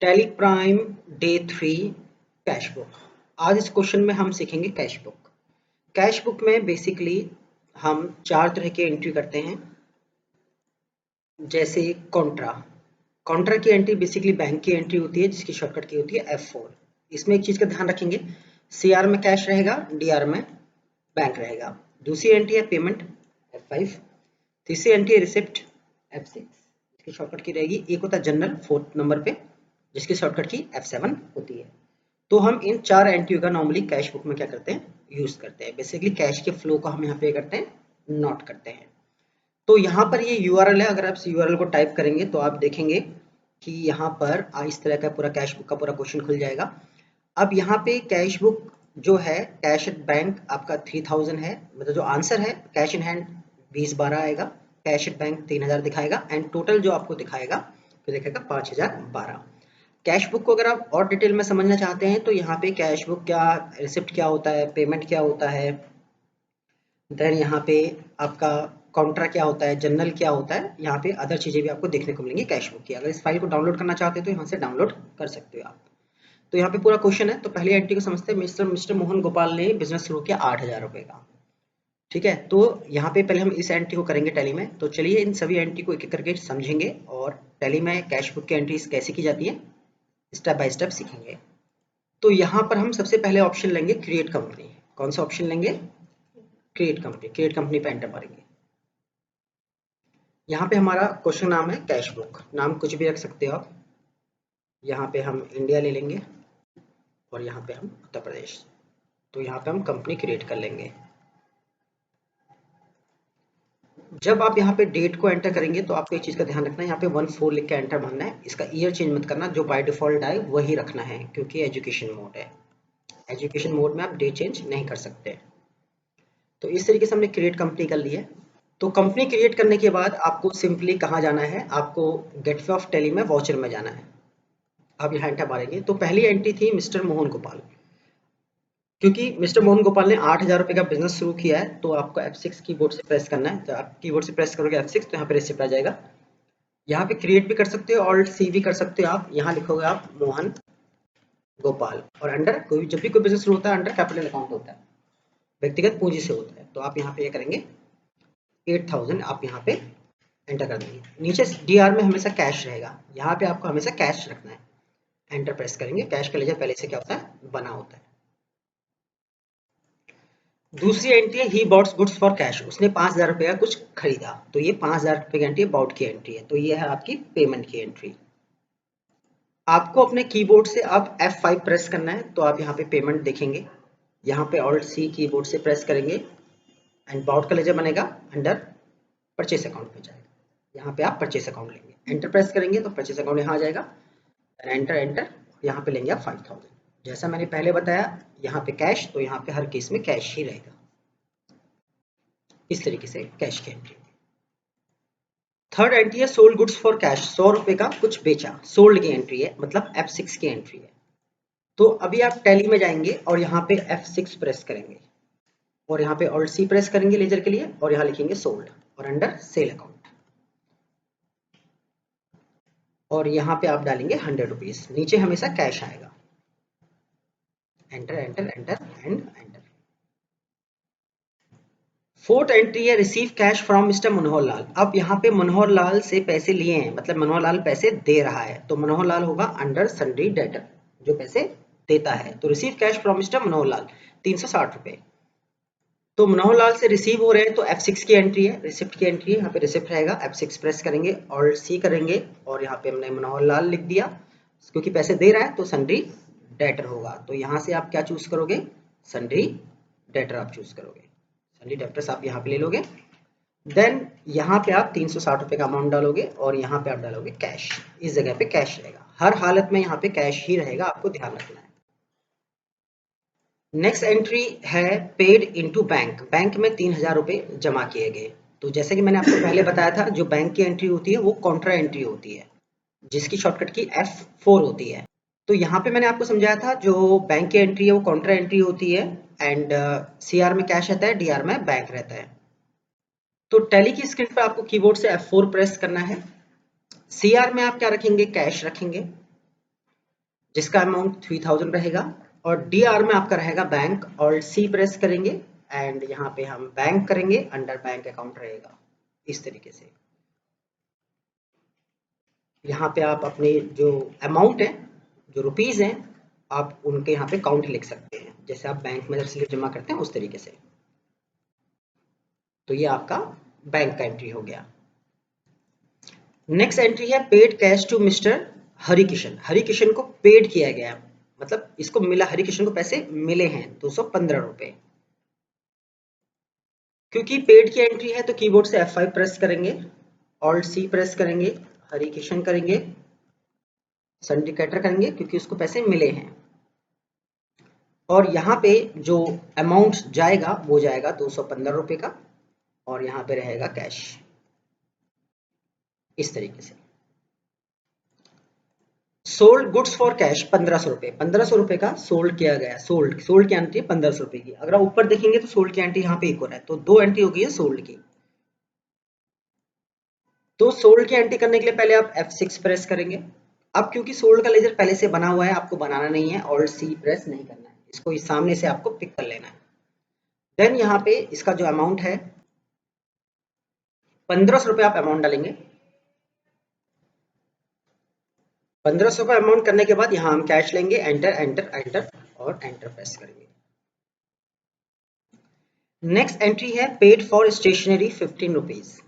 Tally prime day 3 cash book. आज इस question में हम सीखेंगे कैश बुक। कैश बुक में बेसिकली हम 4 तरह की एंट्री करते हैं। जैसे कॉन्ट्रा की एंट्री बेसिकली बैंक की एंट्री होती है जिसकी शॉर्टकट की होती है F4। इसमें एक चीज का ध्यान रखेंगे, CR में कैश रहेगा, DR में बैंक रहेगा। दूसरी एंट्री है पेमेंट F5। तीसरी एंट्री है रिसिप्ट F6, इसकी शॉर्टकट की रहेगी। एक होता है जनरल 4th नंबर पे जिसकी शॉर्टकट की F7 होती है। तो हम इन 4 एंट्रियों का नॉर्मली कैश बुक में क्या करते हैं, यूज करते हैं। बेसिकली कैश के फ्लो को हम यहाँ पे करते हैं, नोट करते हैं। तो यहाँ पर ये URL है, अगर आप इस URL को टाइप करेंगे तो आप देखेंगे कि यहाँ पर इस तरह का पूरा कैश बुक का पूरा क्वेश्चन खुल जाएगा। अब यहाँ पे कैश बुक जो है, कैश एट बैंक आपका 3000 है, मतलब जो आंसर है कैश इन हैंड 2012 आएगा, कैश एट बैंक 3000 दिखाएगा एंड टोटल जो आपको दिखाएगा तो दिखाएगा 5012। कैश बुक को अगर आप और डिटेल में समझना चाहते हैं तो यहाँ पे कैश बुक क्या, रिसिप्ट क्या होता है, पेमेंट क्या होता है, देन यहाँ पे आपका काउंटर क्या होता है, जनरल क्या होता है, यहाँ पे अदर चीजें भी आपको देखने को मिलेंगी कैश बुक की। अगर इस फाइल को डाउनलोड करना चाहते हो तो यहाँ से डाउनलोड कर सकते हो आप। तो यहाँ पे पूरा क्वेश्चन है। तो पहली एंट्री को समझते हैं। मिस्टर मोहन गोपाल ने बिजनेस शुरू किया 8000 रुपए का। ठीक है, तो यहाँ पे पहले हम इस एंट्री को करेंगे टैली में। तो चलिए इन सभी एंट्री को एक एक करके समझेंगे और टैली में कैश बुक की एंट्रीज कैसे की जाती है स्टेप बाय स्टेप सीखेंगे। तो यहाँ पर हम सबसे पहले ऑप्शन लेंगे क्रिएट कंपनी। कौन सा ऑप्शन लेंगे? Create company. क्रिएट कंपनी पे एंटर मारेंगे। यहाँ पे हमारा क्वेश्चन नाम है कैश बुक, नाम कुछ भी रख सकते हो आप। यहाँ पे हम इंडिया ले लेंगे और यहाँ पे हम उत्तर प्रदेश। तो यहाँ पे हम कंपनी क्रिएट कर लेंगे। जब आप यहाँ पे डेट को एंटर करेंगे तो आपको एक चीज का ध्यान रखना है, यहाँ पे 14 लिख के एंटर मारना है। इसका ईयर चेंज मत करना, जो बाय डिफॉल्ट आए वही रखना है क्योंकि एजुकेशन मोड है। एजुकेशन मोड में आप डेट चेंज नहीं कर सकते। तो इस तरीके से हमने क्रिएट कंपनी कर ली है। तो कंपनी क्रिएट करने के बाद आपको सिंपली कहाँ जाना है, आपको गेटवे ऑफ टैली में वाउचर में जाना है। आप यहाँ एंटर मारेंगे तो पहली एंट्री थी मिस्टर मोहन गोपाल। क्योंकि मिस्टर मोहन गोपाल ने 8000 रुपए का बिजनेस शुरू किया है तो आपको F6 कीबोर्ड से प्रेस करना है। जब आप कीबोर्ड से प्रेस करोगे F6 तो यहाँ पे रिसिप्ट आ जाएगा। यहाँ पे क्रिएट भी कर सकते हो, ऑल्ट C भी कर सकते हो आप। यहाँ लिखोगे आप मोहन गोपाल और अंडर कोई, जब भी कोई बिजनेस शुरू होता है अंडर कैपिटल अकाउंट होता है, व्यक्तिगत पूंजी से होता है। तो आप यहाँ पे ये करेंगे 8000, आप यहाँ पे एंटर कर देंगे। नीचे DR में हमेशा कैश रहेगा, यहाँ पे आपको हमेशा कैश रखना है। एंटर प्रेस करेंगे। कैश का लेजर पहले से क्या होता है, बना होता है। दूसरी एंट्री है ही बॉट्स गुड्स फॉर कैश। उसने 5000 रुपए का कुछ खरीदा, तो ये 5000 रुपए की एंट्री बाउट की एंट्री है। तो ये है आपकी पेमेंट की एंट्री। आपको अपने कीबोर्ड से अब F5 प्रेस करना है तो आप यहाँ पे पेमेंट देखेंगे। यहाँ पे ऑल्ट C कीबोर्ड से प्रेस करेंगे एंड बाउट का लेजर बनेगा, अंडर परचेस अकाउंट में जाएगा। यहाँ पे आप परचेस अकाउंट लेंगे। एंटर प्रेस करेंगे तो परचेस अकाउंट यहाँ आ जाएगा। एंटर एंटर, यहाँ पे लेंगे आप 5000। जैसा मैंने पहले बताया, यहाँ पे कैश, तो यहाँ पे हर केस में कैश ही रहेगा। इस तरीके से कैश की एंट्री। थर्ड एंट्री है सोल्ड गुड्स फॉर कैश। 100 रुपए का कुछ बेचा, सोल्ड की एंट्री है, मतलब F6 की एंट्री है। तो अभी आप टैली में जाएंगे और यहाँ पे F6 प्रेस करेंगे और यहाँ पे ऑल्ट C प्रेस करेंगे लेजर के लिए और यहाँ लिखेंगे सोल्ड और अंडर सेल अकाउंट और यहाँ पे आप डालेंगे 100 रुपीज। नीचे हमेशा कैश आएगा। Enter enter enter and enter. Fourth entry है receive cash from mister Manohar Lal. अब यहाँ पे मनोहर लाल से पैसे लिए हैं, मतलब मनोहर लाल पैसे दे रहा है, तो मनोहर लाल होगा अंडर सन्ड्री डेटर, जो पैसे देता है। तो receive cash from mister Manohar Lal 360 रुपए। तो मनोहर लाल से रिसीव हो रहे हैं तो F6 की एंट्री है, रिसिप्ट की एंट्री है। यहाँ पे रिसिप्ट रहेगा, F6 प्रेस करेंगे और C करेंगे और यहाँ पे हमने मनोहर लाल लिख दिया। क्योंकि पैसे दे रहा है तो सन्ड्री डेटर होगा। तो यहाँ से आप क्या चूज करोगे, सन्ड्री डेटर आप चूज करोगे। सन्ड्री डेटर्स आप यहाँ पे ले लोगे। देन यहाँ पे आप 360 रुपए का अमाउंट डालोगे और यहाँ पे आप डालोगे कैश। इस जगह पे कैश रहेगा, हर हालत में यहाँ पे कैश ही रहेगा, आपको ध्यान रखना है। नेक्स्ट एंट्री है पेड इनटू बैंक। बैंक में 3000 रुपए जमा किए गए। तो जैसे कि मैंने आपको पहले बताया था, जो बैंक की एंट्री होती है वो कॉन्ट्रा एंट्री होती है जिसकी शॉर्टकट की F4 होती है। तो यहाँ पे मैंने आपको समझाया था, जो बैंक की एंट्री है वो कॉन्ट्रा एंट्री होती है एंड CR में कैश रहता है, DR में बैंक रहता है। तो टैली की स्क्रीन पर आपको कीबोर्ड से F4 प्रेस करना है। CR में आप क्या रखेंगे, कैश रखेंगे जिसका अमाउंट 3000 रहेगा। और DR में आपका रहेगा बैंक, ऑल्ट सी प्रेस करेंगे एंड यहाँ पे हम बैंक करेंगे, अंडर बैंक अकाउंट रहेगा इस तरीके से। यहाँ पे आप अपने जो अमाउंट है, जो रुपीज हैं, आप उनके यहाँ पे काउंट लिख सकते हैं, जैसे आप बैंक में स्लिप जमा करते हैं उस तरीके से। तो ये आपका बैंक का एंट्री हो गया। नेक्स्ट एंट्री है paid cash to mister Harikishan. Harikishan को पेड किया गया, मतलब इसको मिला, हरिकिशन को पैसे मिले हैं 215 रुपए। क्योंकि पेड की एंट्री है तो कीबोर्ड से F5 प्रेस करेंगे, ऑल्ट सी प्रेस करेंगे, हरिकिशन करेंगे, सिंडिकेटर करेंगे क्योंकि उसको पैसे मिले हैं। और यहाँ पे जो अमाउंट जाएगा वो जाएगा 215 रुपए का, और यहाँ पे रहेगा कैश इस तरीके से। सोल्ड गुड्स फॉर कैश 1500 रुपए, 1500 रुपए का सोल्ड किया गया। सोल्ड की एंट्री 1500 रुपए की। अगर आप ऊपर देखेंगे तो सोल्ड की एंट्री यहाँ पे एक और है, तो दो एंट्री हो गई है सोल्ड की। तो सोल्ड की एंट्री करने के लिए पहले आप F6 प्रेस करेंगे। अब क्योंकि सोल्ड का लेजर पहले से बना हुआ है, आपको बनाना नहीं है, ऑल्ट सी प्रेस नहीं करना है, इसको इस सामने से आपको पिक कर लेना है। देन यहाँ पे इसका जो अमाउंट है 1500 रुपए आप अमाउंट डालेंगे। 1500 का अमाउंट करने के बाद यहाँ हम कैश लेंगे, एंटर एंटर एंटर और एंटर प्रेस करेंगे। नेक्स्ट एंट्री है पेड फॉर स्टेशनरी 15 रुपीज।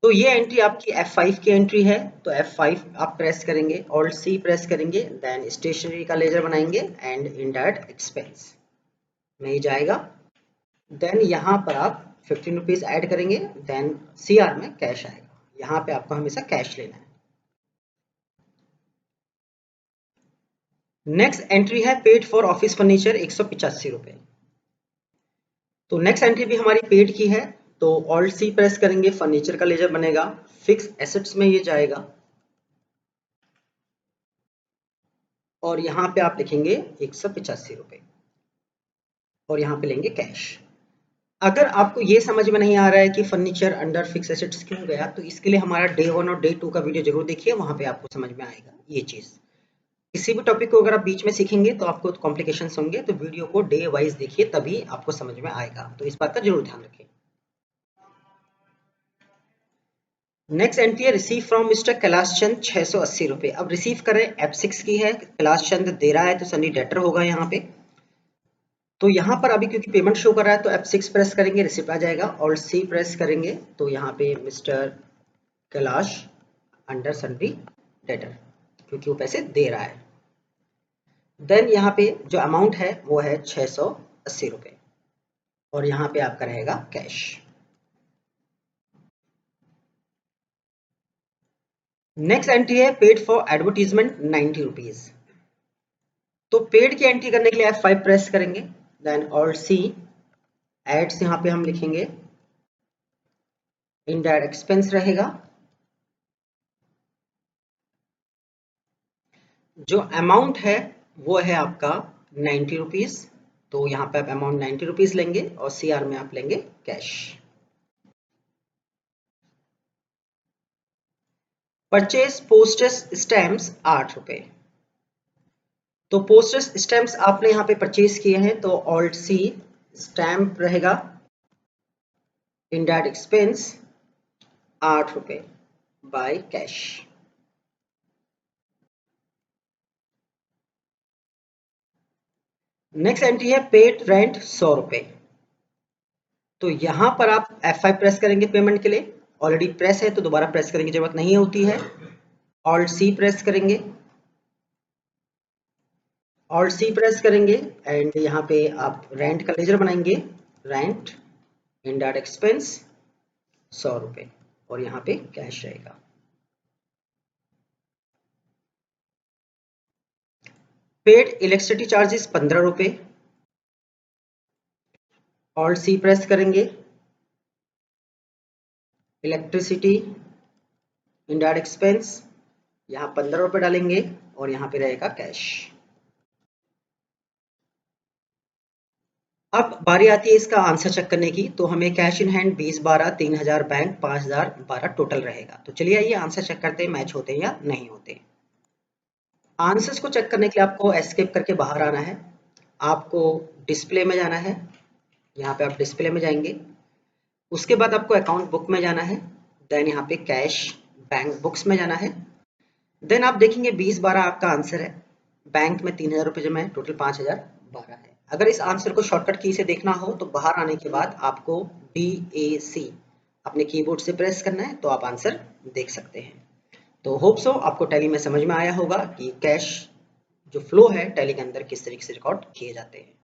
तो ये एंट्री आपकी F5 की एंट्री है, तो F5 आप प्रेस करेंगे, ऑल्ट सी प्रेस करेंगे, देन स्टेशनरी का लेजर बनाएंगे एंड इनडायरेक्ट एक्सपेंस में ही जाएगा। देन यहाँ पर आप 15 रुपीज ऐड करेंगे, देन CR में कैश आएगा। यहाँ पे आपको हमेशा कैश लेना है। नेक्स्ट एंट्री है पेड फॉर ऑफिस फर्नीचर 185 रुपए। तो नेक्स्ट एंट्री भी हमारी पेड की है, तो ऑल्ट सी प्रेस करेंगे, फर्नीचर का लेजर बनेगा, फिक्स एसेट्स में ये जाएगा और यहाँ पे आप लिखेंगे 185 रुपए और यहाँ पे लेंगे कैश। अगर आपको ये समझ में नहीं आ रहा है कि फर्नीचर अंडर फिक्स एसेट्स क्यों गया, तो इसके लिए हमारा डे 1 और डे 2 का वीडियो जरूर देखिए, वहां पे आपको समझ में आएगा ये चीज। किसी भी टॉपिक को अगर आप बीच में सीखेंगे तो आपको कॉम्प्लिकेशंस होंगे, तो वीडियो को डे वाइज देखिए तभी आपको समझ में आएगा, तो इस बात का जरूर ध्यान रखें। नेक्स्ट एंट्री है receive from mister Kailash Chand 680 रुपए। अब रिसीव करें F6 की है, कैलाश चंद दे रहा है तो सनी डेटर होगा यहाँ पे। तो यहाँ पर अभी क्योंकि पेमेंट शो कर रहा है तो F6 प्रेस करेंगे, रिसिप्ट आ जाएगा, और C प्रेस करेंगे तो यहाँ पे mister Kailash under sundry debtor, क्योंकि वो पैसे दे रहा है। देन यहाँ पे जो अमाउंट है वो है 680 रुपए और यहाँ पे आपका रहेगा कैश। नेक्स्ट एंट्री है पेड फॉर एडवर्टीजमेंट 90 रुपीज। तो पेड की एंट्री करने के लिए F5 प्रेस करेंगे, देन ऑल्ट C, एड्स यहाँ पे हम लिखेंगे, इनडायरेक्ट एक्सपेंस रहेगा। जो अमाउंट है वो है आपका 90 रुपीज, तो यहाँ पे आप अमाउंट 90 रुपीज लेंगे और CR में आप लेंगे कैश। परचेज पोस्टेज स्टैम्प्स 8 रुपए। तो पोस्टेज स्टैम्प्स आपने यहाँ पे परचेज किए हैं, तो ऑल्ट C, स्टैम्प रहेगा, इनडायरेक्ट एक्सपेंस 8 रुपए बाय कैश। नेक्स्ट एंट्री है पेड रेंट 100 रुपए। तो यहां पर आप F5 प्रेस करेंगे पेमेंट के लिए, ऑलरेडी प्रेस है तो दोबारा प्रेस करने की जरूरत नहीं होती है। ऑल्ट C प्रेस करेंगे, ऑल्ट C प्रेस करेंगे एंड यहाँ पे आप रेंट का लेजर बनाएंगे, रेंट इनडायरेक्ट एक्सपेंस 100 रुपए और यहाँ पे कैश रहेगा। पेड इलेक्ट्रिसिटी चार्जेस 15 रुपए, ऑल्ट C प्रेस करेंगे, इलेक्ट्रिसिटी इनडायरेक्ट एक्सपेंस यहाँ 15 रुपए डालेंगे और यहाँ पे रहेगा कैश। अब बारी आती है इसका आंसर चेक करने की, तो हमें cash in hand 20 12, 3000 bank, 5000 12 total रहेगा। तो चलिए आइए आंसर चेक करते हैं, मैच होते हैं या नहीं होते। आंसर्स को चेक करने के लिए आपको एस्केप करके बाहर आना है, आपको डिस्प्ले में जाना है, यहाँ पे आप डिस्प्ले में जाएंगे, उसके बाद आपको अकाउंट बुक में जाना है, देन यहाँ पे कैश बैंक बुक्स में जाना है, देन आप देखेंगे 2012 आपका आंसर है, बैंक में 3000 रुपये जमा है, टोटल 5012 है। अगर इस आंसर को शॉर्टकट की से देखना हो तो बाहर आने के बाद आपको DAC अपने कीबोर्ड से प्रेस करना है, तो आप आंसर देख सकते हैं। तो होप सो आपको टैली में समझ में आया होगा कि कैश जो फ्लो है टैली के अंदर किस तरीके से रिकॉर्ड किए जाते हैं।